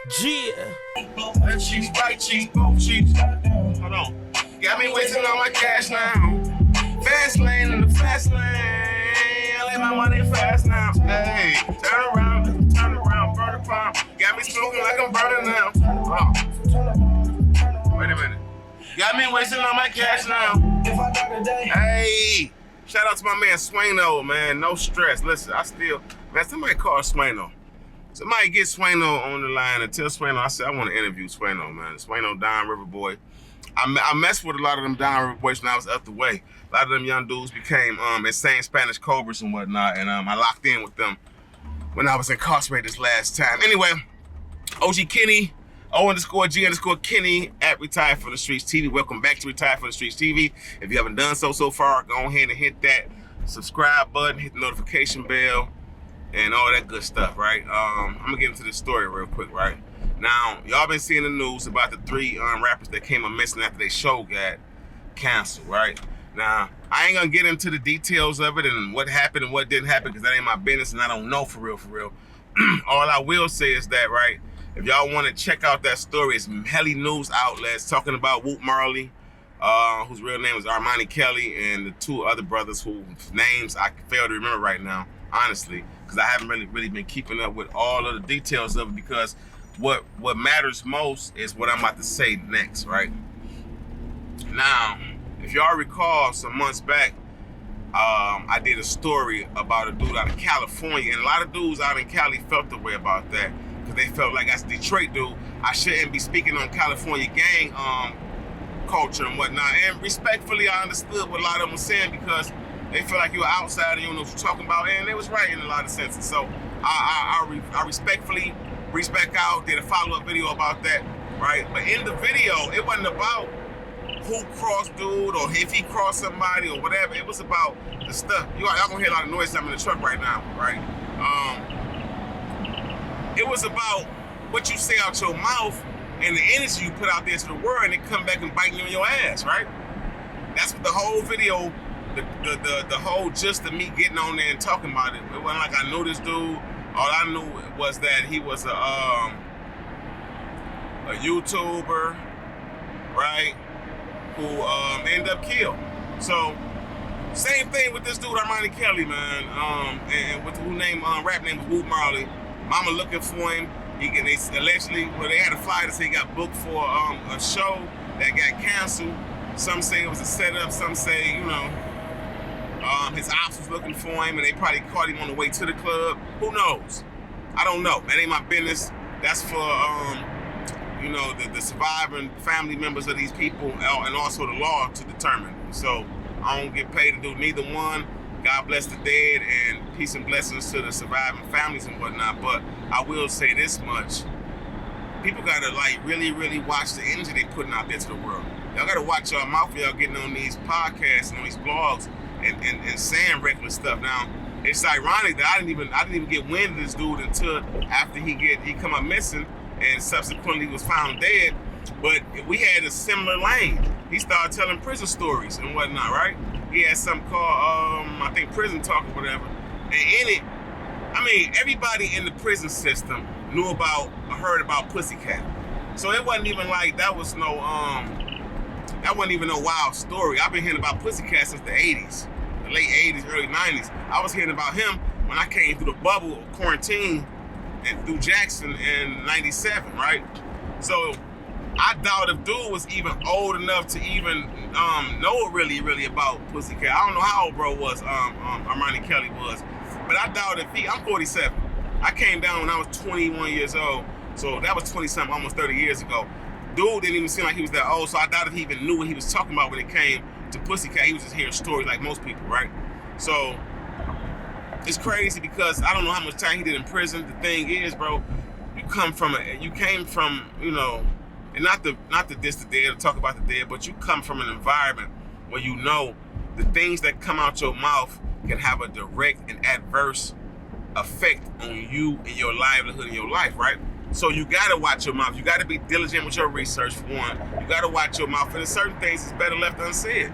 Yeah. Left cheek, right cheek, both cheeks. Hold on. Got me wasting all my cash now. Fast lane in the fast lane. I let my money fast now. Hey, turn around, burn a pound. Got me smoking like I'm burning now. Wait a minute. Got me wasting all my cash now. Hey, shout out to my man Swaino, man. No stress. Listen, man, somebody call Swaino. Somebody get Swaino on the line and tell Swaino, I said, I want to interview Swaino, man. Swaino, Down River boy. I messed with a lot of them Down River boys when I was up the way. A lot of them young dudes became insane Spanish Cobras and whatnot, and I locked in with them when I was incarcerated this last time. Anyway, OG Kenny, O_G_Kenny at Retired for the Streets TV. Welcome back to Retired for the Streets TV. If you haven't done so far, go ahead and hit that subscribe button, hit the notification bell, and all that good stuff, right? I'm gonna get into this story real quick, right? Now, y'all been seeing the news about the three rappers that came up missing after their show got canceled, right? Now, I ain't gonna get into the details of it and what happened and what didn't happen because that ain't my business and I don't know for real. All I will say is that, right, if y'all want to check out that story, it's hella news outlets talking about Marley, whose real name is Armani Kelly, and the two other brothers whose names I fail to remember right now, honestly, because I haven't really been keeping up with all of the details of it because what matters most is what I'm about to say next, right? Now, if y'all recall, some months back, I did a story about a dude out of California, and a lot of dudes out in Cali felt the way about that because they felt like as a Detroit dude, I shouldn't be speaking on California gang culture and whatnot. And respectfully, I understood what a lot of them were saying because they feel like you're an outsider, you don't know what you're talking about, and they was right in a lot of senses. So I respectfully reached back out, did a follow-up video about that, right? But in the video, it wasn't about who crossed dude or if he crossed somebody or whatever. It was about the stuff. Y'all gonna hear a lot of noise. I'm in the truck right now, right? It was about what you say out your mouth and the energy you put out there to the world, and it come back and bite you in your ass, right? That's what the whole video, the whole gist of me getting on there and talking about it. It wasn't like I knew this dude. All I knew was that he was a YouTuber, right? Who ended up killed. So same thing with this dude Armani Kelly, man. And with who name rap name was Marley. Mama looking for him. They allegedly, they had a flyer to say he got booked for a show that got canceled. Some say it was a setup. Some say, his ops was looking for him and they probably caught him on the way to the club. Who knows? I don't know. That ain't my business. That's for the surviving family members of these people and also the law to determine. So I don't get paid to do neither one. God bless the dead and peace and blessings to the surviving families and whatnot. But I will say this much. People gotta really watch the energy they putting out there to the world. Y'all gotta watch y'all mouth when y'all getting on these podcasts and on these blogs and saying reckless stuff. Now, it's ironic that I didn't even get wind of this dude until after he come up missing and subsequently was found dead. But we had a similar lane. He started telling prison stories and whatnot, right? He had something called I think Prison Talk or whatever. And in it, everybody in the prison system knew about or heard about Pussycat. So it wasn't even like that wasn't even no wild story. I've been hearing about Pussycat since the 80s, the late 80s, early 90s. I was hearing about him when I came through the bubble of quarantine and through Jackson in 97, right? So I doubt if dude was even old enough to even know really about Pussycat. I don't know how old bro was, Armani Kelly was, but I doubt if I'm 47. I came down when I was 21 years old, so that was 20-something, almost 30 years ago. Dude didn't even seem like he was that old, so I doubt if he even knew what he was talking about when it came to Pussycat. He was just hearing stories like most people, right? So it's crazy because I don't know how much time he did in prison. The thing is, bro, you came from, and not to diss the dead or talk about the dead, but you come from an environment where you know the things that come out your mouth can have a direct and adverse effect on you and your livelihood and your life, right? So you gotta watch your mouth. You gotta be diligent with your research, for one. You gotta watch your mouth. And there's certain things that's better left unsaid.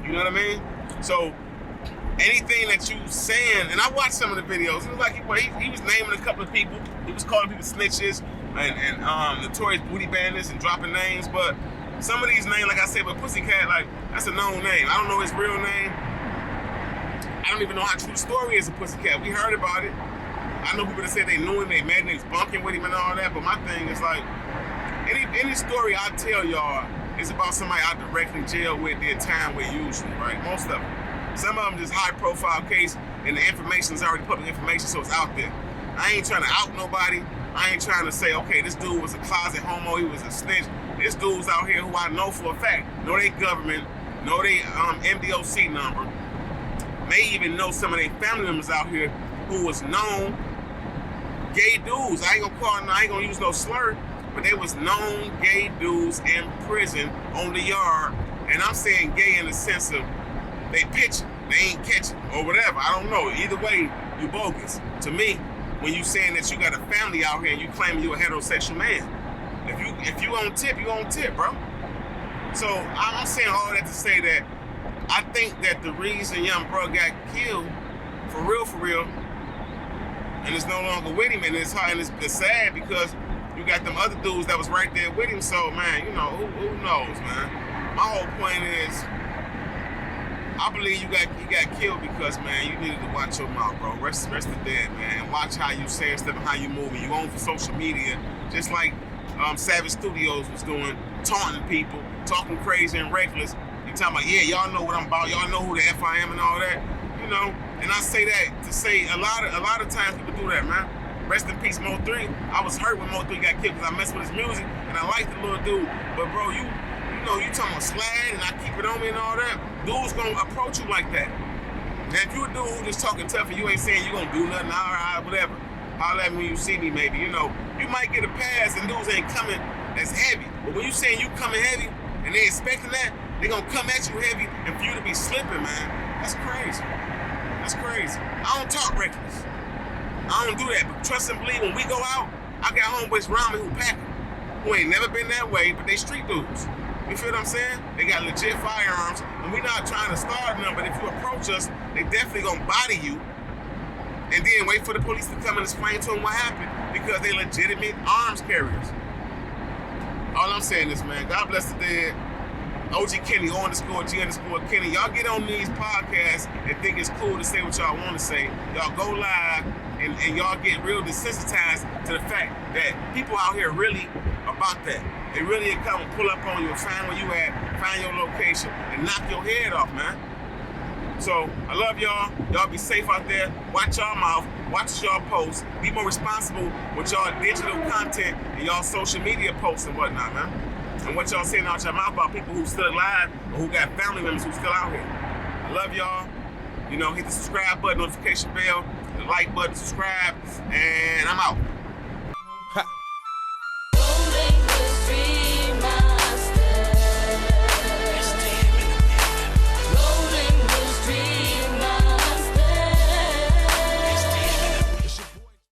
You know what I mean? So anything that you saying, and I watched some of the videos, it was like he was naming a couple of people. He was calling people snitches. and notorious booty bandits and dropping names, but some of these names, like I said, but Pussycat, like, that's a known name. I don't know his real name. I don't even know how true the story is of Pussycat. We heard about it. I know people that said they knew him, they met him, they was bunking with him and all that, but my thing is like, any story I tell y'all is about somebody I directly jailed with, did time with usually, right? Most of them. Some of them just high profile case and the information is already public information, so it's out there. I ain't trying to out nobody. I ain't trying to say, okay, this dude was a closet homo, he was a snitch. This dude's out here who I know for a fact, know they government, know they MDOC number, may even know some of their family members out here who was known gay dudes. I ain't gonna use no slur, but they was known gay dudes in prison on the yard. And I'm saying gay in the sense of they pitching, they ain't catching, or whatever. I don't know. Either way, you bogus. To me, when you saying that you got a family out here and you claiming you a heterosexual man, if you on tip, you on tip, bro. So I'm saying all that to say that I think that the reason young bro got killed, for real, and it's no longer with him, and it's hard and it's sad because you got them other dudes that was right there with him. So man, you know, who knows, man. My whole point is, I believe you got killed because, man, you needed to watch your mouth, bro. Rest the dead, man. Watch how you say stuff and how you moving. You on for social media, just like Savage Studios was doing, taunting people, talking crazy and reckless. You talking about, yeah, y'all know what I'm about. Y'all know who the F I am and all that, you know. And I say that to say a lot of times people do that, man. Rest in peace, Mo 3. I was hurt when Mo 3 got killed because I messed with his music and I liked the little dude. But bro, you know, you talking about slide and I keep it on me and all that. Dudes gonna approach you like that. Now, if you a dude who just talking tough and you ain't saying you gonna do nothing, all right, whatever. Holler at me when you see me, maybe. You know, you might get a pass and dudes ain't coming as heavy. But when you saying you coming heavy and they expecting that, they gonna come at you heavy and for you to be slipping, man. That's crazy. That's crazy. I don't talk reckless. I don't do that. But trust and believe, when we go out, I got homeboys around me who packing, who ain't never been that way, but they street dudes. You feel what I'm saying? They got legit firearms, and we not trying to starve them, but if you approach us, they definitely gonna body you, and then wait for the police to come and explain to them what happened, because they legitimate arms carriers. All I'm saying is, man, God bless the dead. OG Kenny, O_G_Kenny. Y'all get on these podcasts and think it's cool to say what y'all want to say. Y'all go live and y'all get real desensitized to the fact that people out here really about that. They really come and pull up on you and find where you at, find your location, and knock your head off, man. So, I love y'all. Y'all be safe out there. Watch y'all mouth. Watch y'all posts. Be more responsible with y'all digital content and y'all social media posts and whatnot, man. And what y'all saying out your mouth about people who still alive or who got family members who still out here. I love y'all. You know, hit the subscribe button, notification bell, the like button, subscribe, and I'm out.